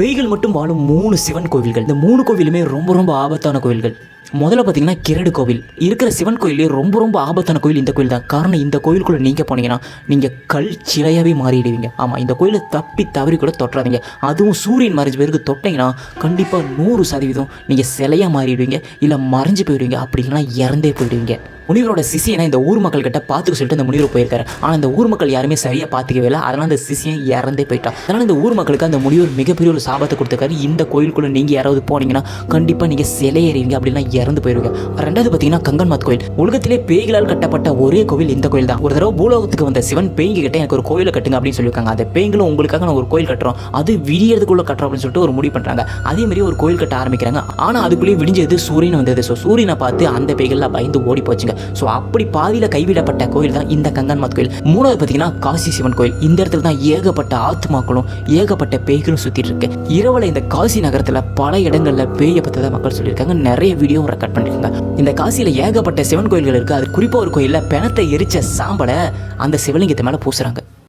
பேய்கள் மட்டும் வாழும் 3 சிவன் கோவில்கள். இந்த 3 கோவிலுமே ரொம்ப ரொம்ப ஆபத்தான கோவில்கள். முதல்ல பார்த்தீங்கன்னா கிரடு கோவில். இருக்கிற சிவன் கோயிலே ரொம்ப ரொம்ப ஆபத்தான கோயில் இந்த கோயில் தான். காரணம், இந்த கோயிலுக்குள்ளே நீங்கள் போனீங்கன்னா நீங்கள் கல் சிலையாகவே மாறிடுவீங்க. ஆமாம், இந்த கோயிலை தப்பி தவறி கூட தொட்டுறாதீங்க. அதுவும் சூரியன் மறைஞ்ச பேருக்கு தொட்டிங்கன்னா கண்டிப்பாக 100% நீங்கள் சிலையாக மாறிடுவீங்க, இல்லை மறைஞ்சு போயிடுவீங்க, அப்படி இல்லைன்னா இறந்தே போயிடுவீங்க. முனிவரோட சிசியனை இந்த ஊர் மக்கள் கிட்ட பார்த்துக்க சொல்லிட்டு அந்த முனிவர் போயிருக்காரு. ஆனால் இந்த ஊர் மக்கள் யாருமே சரியாக பார்த்துக்கவே இல்லை. அதனால் அந்த சிசியன் இறந்தே போயிட்டான். அதனால் இந்த ஊர் மக்களுக்கு அந்த முனிவர் மிகப்பெரிய ஒரு சாபத்தை கொடுத்துருக்காரு. இந்த கோயிலுக்குள்ளே நீங்கள் யாராவது போனீங்கன்னா கண்டிப்பாக நீங்கள் சிலையேறிவீங்க, அப்படின்னா இறந்து போயிருவீங்க. ரெண்டாவது பார்த்தீங்கன்னா கங்கன்மாத் கோயில். உலகத்திலே பேய்களால் கட்டப்பட்ட ஒரே கோவில் இந்த கோயில் தான். ஒரு தடவை பூலோகத்துக்கு வந்த சிவன் பேய்ங்க கிட்ட எனக்கு ஒரு கோயிலை கட்டுங்க அப்படின்னு சொல்லியிருக்காங்க. அந்த பேய்களும் உங்களுக்காக நான் ஒரு கோயில் கட்டுறோம், அது விடியறதுக்குள்ள கட்டுறோம் அப்படின்னு சொல்லிட்டு ஒரு முடிவு பண்ணுறாங்க. அதே மாதிரி ஒரு கோயில் கட்ட ஆரம்பிக்கிறாங்க. ஆனால் அதுக்குள்ளேயே விடிஞ்சது சூரியன் வந்தது. ஸோ சூரியனை பார்த்து அந்த பேய்கள்லாம் பயந்து ஓடி போச்சுங்க. ஸோ அப்படி பாதியில் கைவிடப்பட்ட கோயில் தான் இந்த கங்கன்மாத் கோயில். மூணாவது பார்த்தீங்கன்னா காசி சிவன் கோயில். இந்த இடத்துல தான் ஏகப்பட்ட ஆத்மாக்களும் ஏகப்பட்ட பேய்களும் சுற்றிட்டு இருக்கு. இரவில் இந்த காசி நகரத்தில் பல இடங்களில் பேயை பற்றி தான் மக்கள் சொல்லியிருக்காங்க. நிறைய வீடியோ ரெக்கார்ட் பண்ணியிருக்காங்க. இந்த காசியில் ஏகப்பட்ட சிவன் கோயில்கள் இருக்குது. அது குறிப்பாக ஒரு கோயிலில் பிணத்தை எரிச்ச சாம்பலை அந்த சிவலிங்கத்தை மேலே பூசுறாங்க.